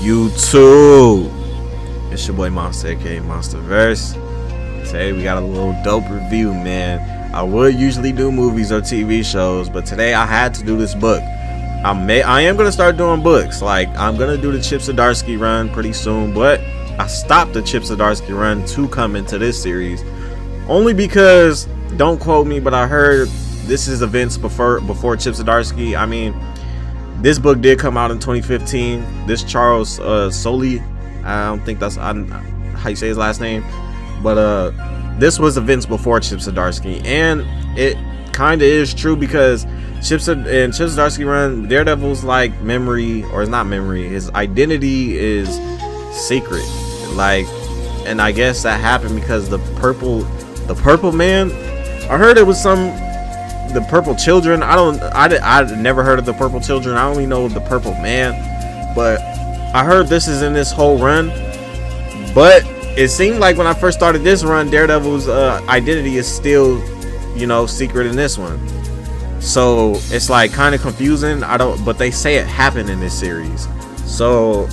YouTube? It's your boy Monster, aka Monsterverse. Today we got a little dope review, man. I would usually do movies or TV shows, but today I had to do this book. I am gonna start doing books. Like, I'm gonna do the Chip Zdarsky run pretty soon, but I stopped the Chip Zdarsky run to come into this series only because, don't quote me, but I heard this is events before Chip Zdarsky. I mean, this book did come out in 2015. This Charles Soule, I don't think that's how you say his last name, but this was events before Chip Zdarsky, and it kind of is true because Chip Zdarsky run, Daredevil's like memory, or it's not memory, his identity is secret. Like, and I guess that happened because the purple man, I heard it was the purple children. I never heard of the purple children. I only know the purple man, but I heard this is in this whole run. But it seemed like when I first started this run, Daredevil's identity is still, secret in this one. So it's like kind of confusing. But they say it happened in this series, so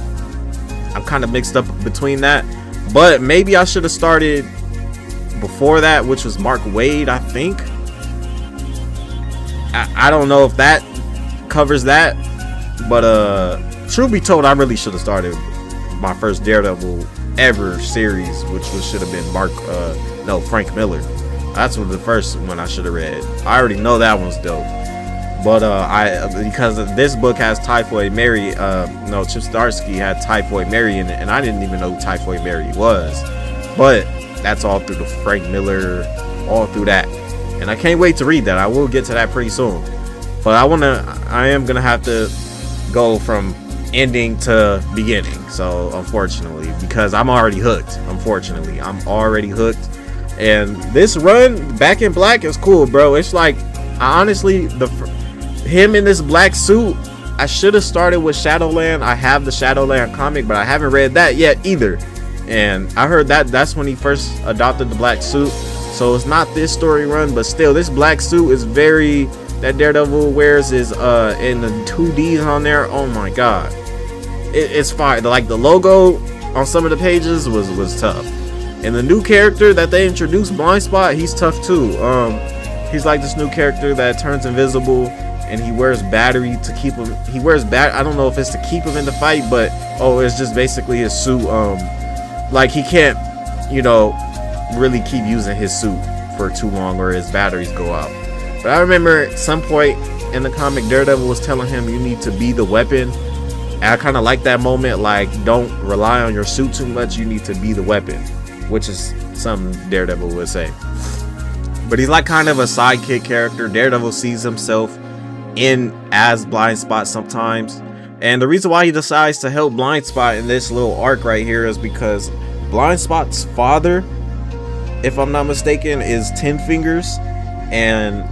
I'm kind of mixed up between that. But maybe I should have started before that, which was Mark Waid, I think. I don't know if that covers that, but truth be told, I really should have started my first Daredevil ever series, which should have been Frank Miller. That's what the first one I should have read. I already know that one's dope, but because this book has Typhoid Mary, Chip Zdarsky had Typhoid Mary in it, and I didn't even know who Typhoid Mary was, but that's all through the Frank Miller, all through that. And I can't wait to read that. I will get to that pretty soon. But I am gonna have to go from ending to beginning. So unfortunately, because I'm already hooked. And this run, Back in Black, is cool, bro. It's like, honestly, him in this black suit. I should have started with Shadowland. I have the Shadowland comic, but I haven't read that yet either. And I heard that's when he first adopted the black suit. So it's not this story run, but still, this black suit is that Daredevil wears is in the 2Ds on there. Oh my god, it's fire. Like, the logo on some of the pages was tough. And the new character that they introduced, Blind Spot, he's tough too. He's like this new character that turns invisible, and he wears battery to keep him. I don't know if it's to keep him in the fight, but it's just basically his suit. Like, he can't, really keep using his suit for too long, or his batteries go out. But I remember at some point in the comic, Daredevil was telling him, you need to be the weapon. And I kind of like that moment. Like, don't rely on your suit too much, you need to be the weapon, which is something Daredevil would say. But he's like kind of a sidekick character. Daredevil sees himself as Blind Spot sometimes, and the reason why he decides to help Blind Spot in this little arc right here is because Blind Spot's father, if I'm not mistaken, is 10 Fingers, and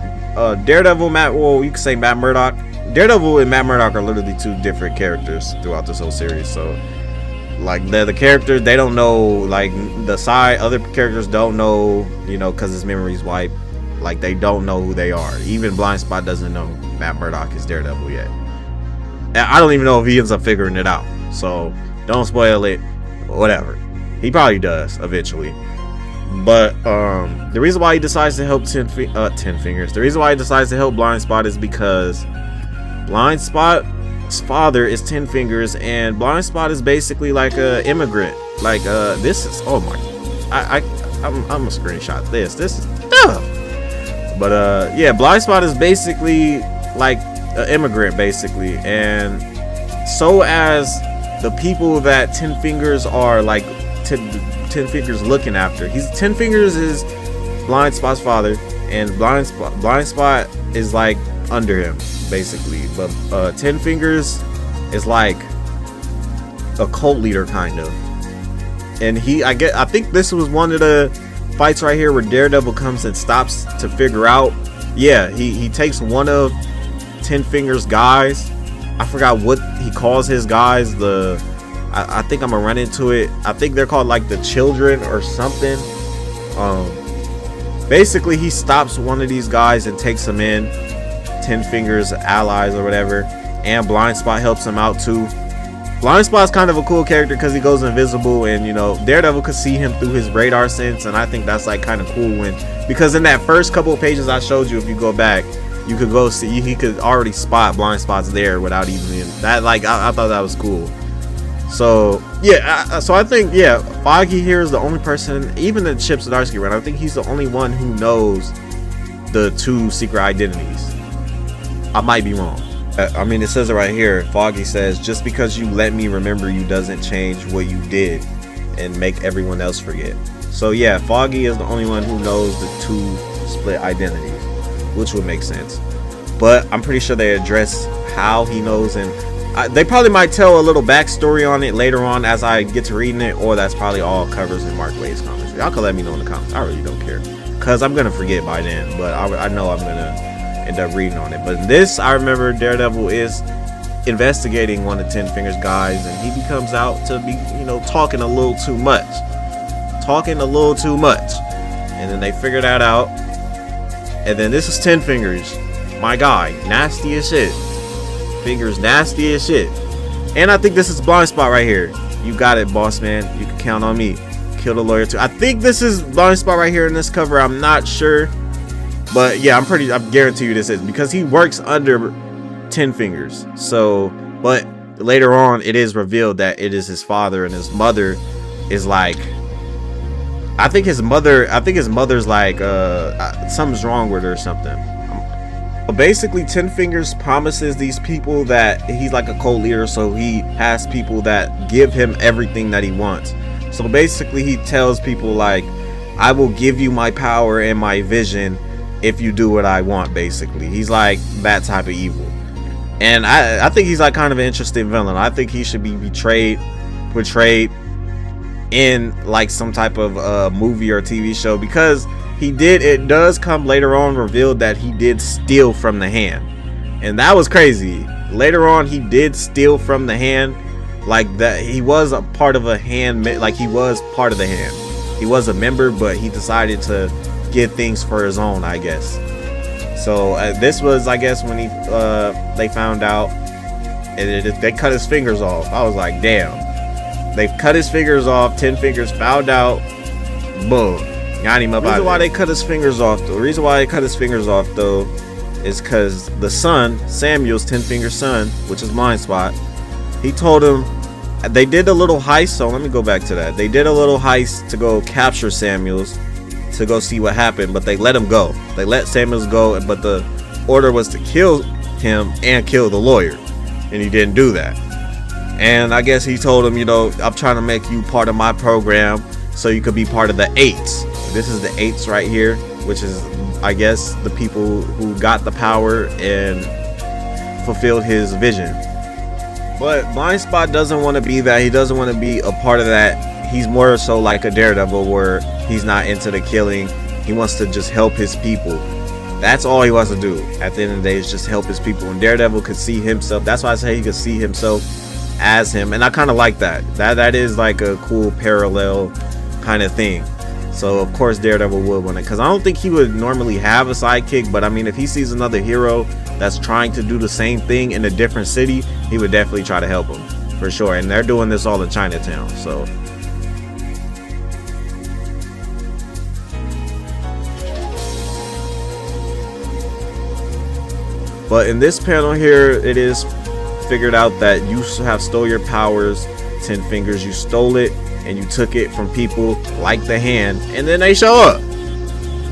Daredevil, you could say Matt Murdock. Daredevil and Matt Murdock are literally two different characters throughout this whole series. So, like, the characters, they don't know, like, other characters don't know, because his memory's wiped. Like, they don't know who they are. Even Blind Spot doesn't know Matt Murdock is Daredevil yet. I don't even know if he ends up figuring it out. So, don't spoil it. Whatever. He probably does eventually. But the reason why he decides to help 10 Fingers, the reason why he decides to help Blind Spot is because Blind Spot's father is 10 Fingers, and Blind Spot is basically like a immigrant. Like, this is, oh my, I'm gonna screenshot this. This is tough. But yeah, Blind Spot is basically like an immigrant, basically, and so as the people that 10 Fingers are like 10 Fingers looking after. 10 Fingers is Blind Spot's father, and Blind Spot is like under him, basically. But 10 Fingers is like a cult leader, kind of. And I think this was one of the fights right here where Daredevil comes and stops to figure out. Yeah, he takes one of 10 Fingers guys. I forgot what he calls his guys. I think I'm gonna run into it. I think they're called like the Children or something. Basically, he stops one of these guys and takes him in. 10 Fingers allies or whatever, and Blind Spot helps him out too. Blind Spot's kind of a cool character because he goes invisible, and you know, Daredevil could see him through his radar sense, and I think that's like kind of cool because in that first couple of pages I showed you, if you go back, you could go see he could already spot Blind Spot's there without even that. Like I thought that was cool. So yeah, so I think yeah, Foggy here is the only person, even in Chip Zdarsky run, I think he's the only one who knows the 2 secret identities. I might be wrong. I mean, it says it right here. Foggy says, just because you let me remember you doesn't change what you did and make everyone else forget. So yeah, Foggy is the only one who knows the 2 split identities, which would make sense. But I'm pretty sure they address how he knows, and they probably might tell a little backstory on it later on as I get to reading it, or that's probably all covers in Mark Waid's comments. Y'all can let me know in the comments. I really don't care, because I'm going to forget by then, but I know I'm going to end up reading on it. But this, I remember Daredevil is investigating one of Ten Fingers guys, and he becomes out to be, you know, talking a little too much, and then they figure that out, and then this is Ten Fingers, my guy, nasty as shit. Fingers nasty as shit. And I think this is Blind Spot right here. You got it, boss man, you can count on me. Kill the lawyer too. I think this is Blind Spot right here in this cover. I'm not sure, but yeah, I guarantee you this is, because he works under Ten Fingers. So, but later on it is revealed that it is his father, and his mother is like, I think his mother's like something's wrong with her or something. But basically Ten Fingers promises these people that he's like a co-leader, so he has people that give him everything that he wants. So basically he tells people like, I will give you my power and my vision if you do what I want. Basically he's like that type of evil, and I think he's like kind of an interesting villain. I think he should be portrayed in like some type of movie or TV show, because it does come later on revealed that he did steal from the Hand, and that was crazy. Later on he did steal from the Hand, like that he was a part of a Hand, like he was part of the Hand, he was a member, but he decided to get things for his own, I guess. So this was, I guess, when they found out, and they cut his fingers off. I was like, damn, they've cut his fingers off. Ten Fingers found out, boom, got him up. The reason why they cut his fingers off though is because the son, Samuel's Ten Fingers son, which is Blind Spot, he told him, they did a little heist. So let me go back to that. They did a little heist to go capture Samuel's, to go see what happened, but they let him go. They let Samuels go, but the order was to kill him and kill the lawyer, and he didn't do that. And I guess he told him, you know, I'm trying to make you part of my program so you could be part of the Eights. This is the Eights right here, which is, I guess, the people who got the power and fulfilled his vision. But Blind Spot doesn't want to be that. He doesn't want to be a part of that. He's more so like a Daredevil, where he's not into the killing. He wants to just help his people. That's all he wants to do at the end of the day, is just help his people. And Daredevil could see himself. That's why I say he could see himself as him, and I kind of like that. That is like a cool parallel kind of thing. So of course Daredevil would want it, because I don't think he would normally have a sidekick, but I mean, if he sees another hero that's trying to do the same thing in a different city, he would definitely try to help him for sure. And they're doing this all in Chinatown, so but in this panel here, it is figured out that you have stole your powers, Ten Fingers. You stole it and you took it from people like the Hand, and then they show up,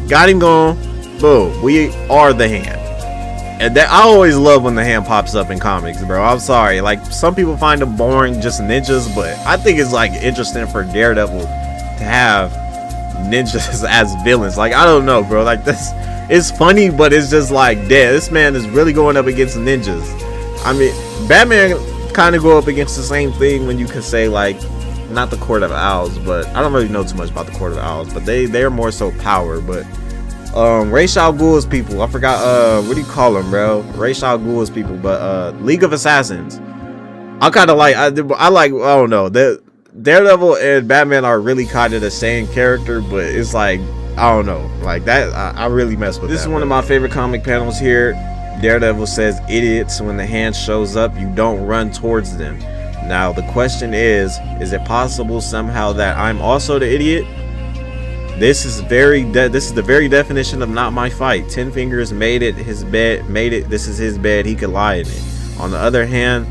got him gone, boom, we are the Hand. And that, I always love when the Hand pops up in comics, bro. I'm sorry, like some people find them boring, just ninjas, but I think it's like interesting for Daredevil to have ninjas as villains. Like, I don't know, bro, like this, it's funny, but it's just like, damn, this man is really going up against ninjas. I mean, Batman kind of go up against the same thing, when you could say, like, not the Court of Owls, but I don't really know too much about the Court of Owls, but they're more so power. But Ra's al Ghul's people, I forgot what do you call them, bro? Ra's al Ghul's people, but League of Assassins, I kind of like, I don't know, that Daredevil and Batman are really kind of the same character, but it's like, I don't know, like that, I really mess with this. This is one of my favorite comic panels here. Daredevil says, idiots, when the Hand shows up, you don't run towards them. Now the question is it possible somehow that I'm also the idiot? This is the very definition of not my fight. 10 Fingers made it his bed, this is his bed, he could lie in it. On the other hand,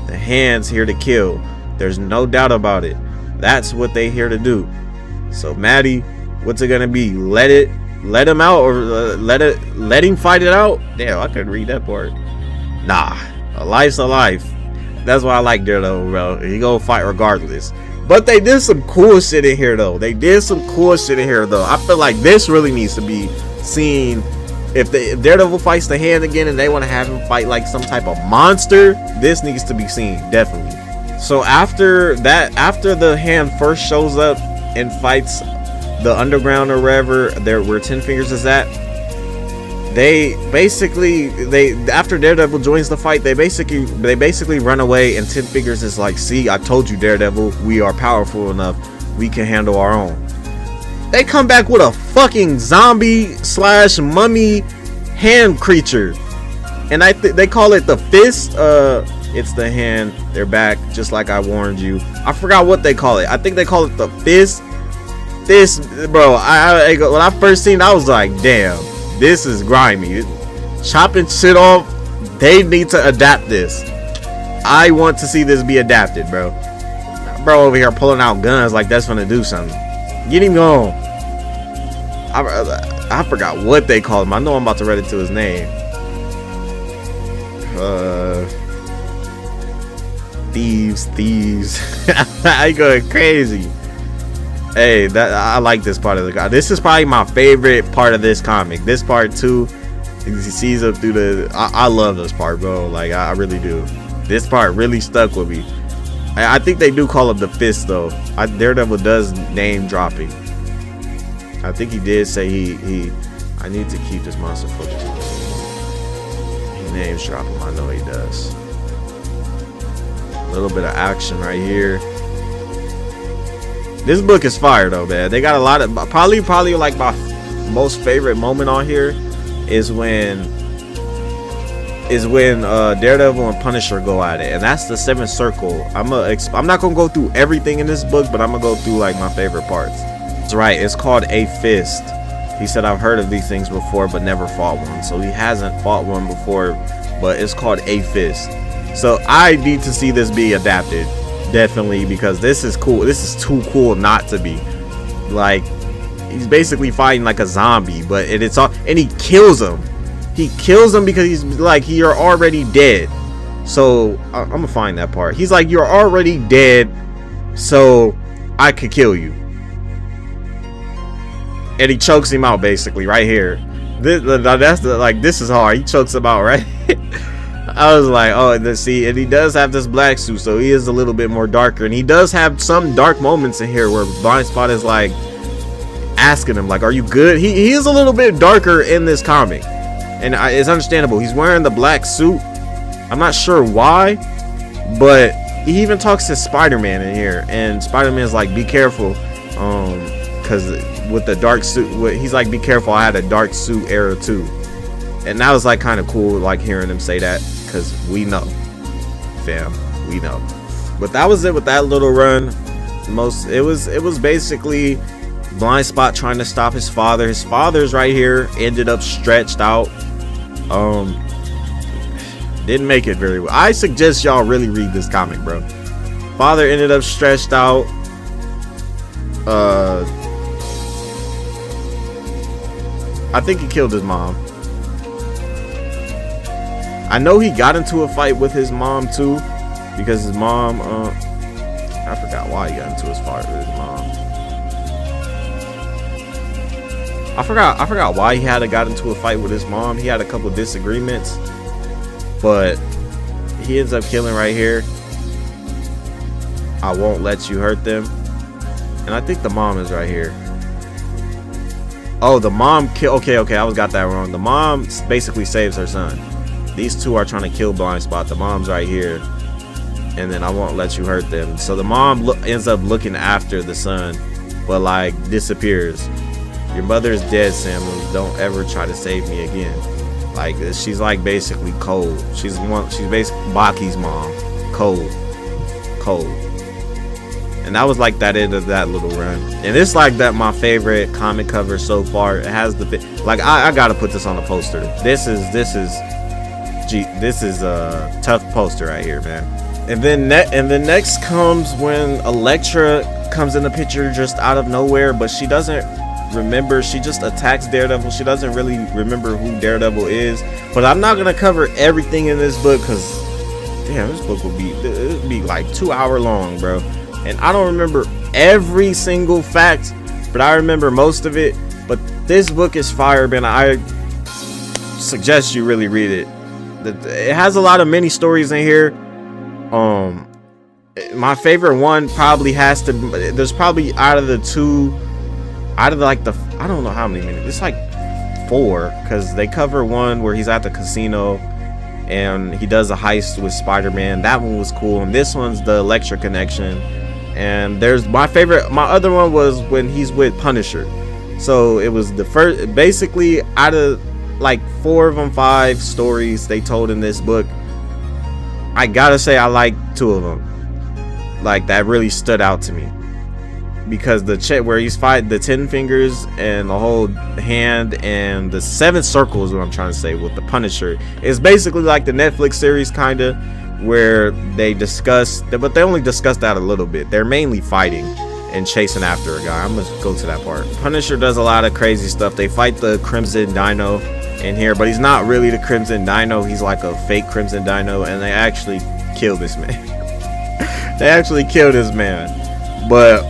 the hand's here to kill. There's no doubt about it. That's what they here to do. So Maddie, what's it gonna be? Let him out, or let him fight it out? Damn, I couldn't read that part. Nah, a life's a life. That's why I like Daredevil, bro. He gonna fight regardless. But they did some cool shit in here though. I feel like this really needs to be seen. If Daredevil fights the hand again and they want to have him fight like some type of monster, this needs to be seen, definitely. So after the hand first shows up and fights the underground or wherever where 10 Fingers is at, after Daredevil joins the fight, they basically run away, and 10 Fingers is like, see, I told you, Daredevil, we are powerful enough, we can handle our own. They come back with a fucking zombie / mummy hand creature, and they call it the fist. It's the hand. They're back, just like I warned you. I forgot what they call it. I think they call it the fist. This, bro, when I first seen it, I was like, damn, this is grimy. Chopping shit off. They need to adapt this. I want to see this be adapted, bro. Bro over here pulling out guns like that's gonna do something. Get him going. I forgot what they called him. I know I'm about to read it to his name. Thieves. I going crazy. Hey, I like this part of the guy. This is probably my favorite part of this comic. This part too. He sees up through the. I love this part, bro. Like I really do. This part really stuck with me. I think they do call him the fist though. Daredevil does name dropping. I think he did say he. I need to keep this monster footage. He names drop him. I know he does. A little bit of action right here. This book is fire though, man. They got a lot of probably like my most favorite moment on here is when Daredevil and Punisher go at it, and that's the 7th circle. I'm not gonna go through everything in this book, but I'm gonna go through like my favorite parts. That's right, it's called a fist. He said, I've heard of these things before but never fought one. So he hasn't fought one before, but it's called a fist. So I need to see this be adapted, definitely, because this is cool. This is too cool not to be. Like, he's basically fighting like a zombie, but it's all, and he kills him. He kills him because he's like, you're already dead. So I'm gonna find that part. He's like, you're already dead, so I could kill you. And he chokes him out basically right here. This is hard. He chokes him out, right? I was like, oh, see, and he does have this black suit, so he is a little bit more darker, and he does have some dark moments in here where Blind Spot is like asking him, like, are you good? He is a little bit darker in this comic, and it's understandable. He's wearing the black suit. I'm not sure why, but he even talks to Spider-Man in here, and Spider-Man's like, be careful, because with the dark suit, he's like, be careful, I had a dark suit era too. And that was like kind of cool, like hearing him say that, because we know, fam, we know. But that was it with that little run. It was basically Blind Spot trying to stop his father. His father's right here, ended up stretched out. Didn't make it very well. I suggest y'all really read this comic, bro. Father ended up stretched out. I think he killed his mom. I know he got into a fight with his mom too, because his mom, I forgot why he got into his fight with his mom. I forgot why he had got into a fight with his mom. He had a couple disagreements, but he ends up killing right here. I won't let you hurt them. And I think the mom is right here. Oh, the mom okay, I got that wrong. The mom basically saves her son. These two are trying to kill Blind Spot. The mom's right here, and then I won't let you hurt them. So the mom ends up looking after the son, but like disappears. Your mother is dead, Samuel. Don't ever try to save me again. Like, she's like basically cold. She's basically Baki's mom. Cold cold. And that was like that end of that little run. And it's like that my favorite comic cover so far. It has the like I gotta put this on a poster. This is a tough poster right here, man. And then next comes when Elektra comes in the picture just out of nowhere, but she doesn't remember. She just attacks Daredevil. She doesn't really remember who Daredevil is. But I'm not gonna cover everything in this book because damn, this book would be like 2 hour long, bro. And I don't remember every single fact, but I remember most of it. But this book is fire, man. I suggest you really read it. It has a lot of mini stories in here. My favorite one probably has to. There's probably out of like the I don't know how many minutes. It's like 4 because they cover one where he's at the casino and he does a heist with Spider-Man. That one was cool. And this one's the Elektra connection. And there's my other one was when he's with Punisher. So it was the first, basically out of like 4 of them 5 stories they told in this book, I gotta say I like 2 of them. Like that really stood out to me because the chat where he's fighting the 10 fingers and the whole hand and the 7 circles, what I'm trying to say, with the Punisher, is basically like the Netflix series kind of, where they discuss, but they only discuss that a little bit. They're mainly fighting and chasing after a guy. I'm gonna go to that part. Punisher does a lot of crazy stuff. They fight the Crimson Dino in here, but he's not really the Crimson Dino. He's like a fake Crimson Dino, and they actually kill this man. They actually kill this man. But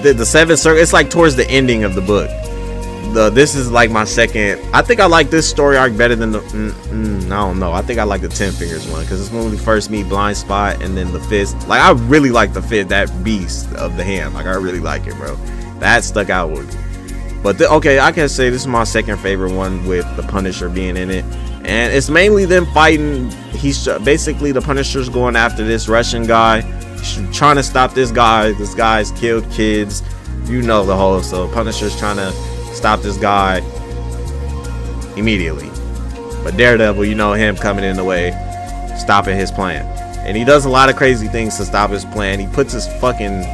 the 7 circle, it's like towards the ending of the book. This is like my second. I think I like this story arc better than the I don't know. I think I like the 10 fingers one because it's when we first meet Blind Spot, and then the fist. Like I really like the fist, that beast of the hand. Like I really like it, bro. That stuck out with me. But okay, I can say this is my second favorite one with the Punisher being in it, and it's mainly them fighting. He's basically the Punisher's going after this Russian guy, trying to stop this guy. This guy's killed kids, you know the whole. So Punisher's trying to stop this guy immediately, but Daredevil, you know him coming in the way, stopping his plan, and he does a lot of crazy things to stop his plan. He puts his fucking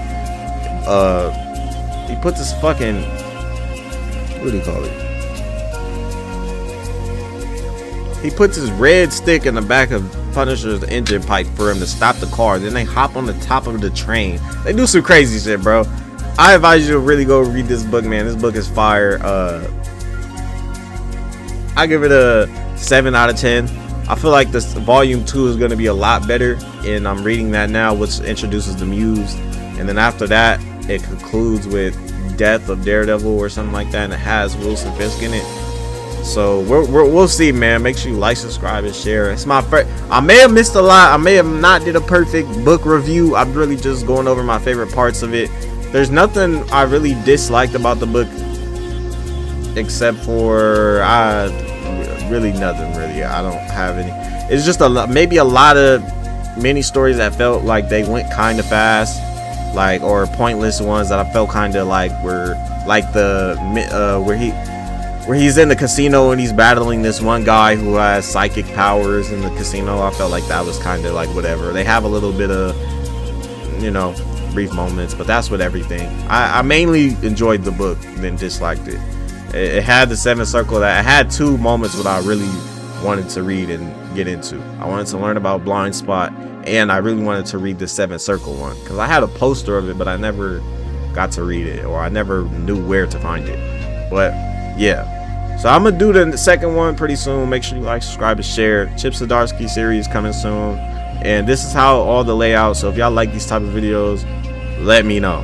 what do you call it? He puts his red stick in the back of Punisher's engine pipe for him to stop the car. Then they hop on the top of the train. They do some crazy shit, bro. I advise you to really go read this book, man. This book is fire. I give it a 7 out of 10. I feel like this volume 2 is going to be a lot better, and I'm reading that now, which introduces the Muse, and then after that it concludes with Death of Daredevil or something like that, and it has Wilson Fisk in it. So we'll see, man. Make sure you like, subscribe, and share. It's my first. I may have missed a lot. I may have not did a perfect book review. I'm really just going over my favorite parts of it. There's nothing I really disliked about the book, except for really nothing really. I don't have any. It's just maybe a lot of mini stories that felt like they went kind of fast, like, or pointless ones that I felt kind of like were like the where he's in the casino and he's battling this one guy who has psychic powers in the casino. I felt like that was kind of like whatever. They have a little bit of, you know, brief moments, but that's with everything. I mainly enjoyed the book than disliked it. It had the 7 circle that I had 2 moments that I really wanted to read and get into. I wanted to learn about Blind Spot, and I really wanted to read the 7 circle one because I had a poster of it, but I never got to read it, or I never knew where to find it. But yeah, so I'm gonna do the second one pretty soon. Make sure you like, subscribe, and share. Chip Zdarsky series coming soon, and this is how all the layout. So if y'all like these type of videos, let me know.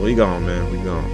We gone, man. We gone.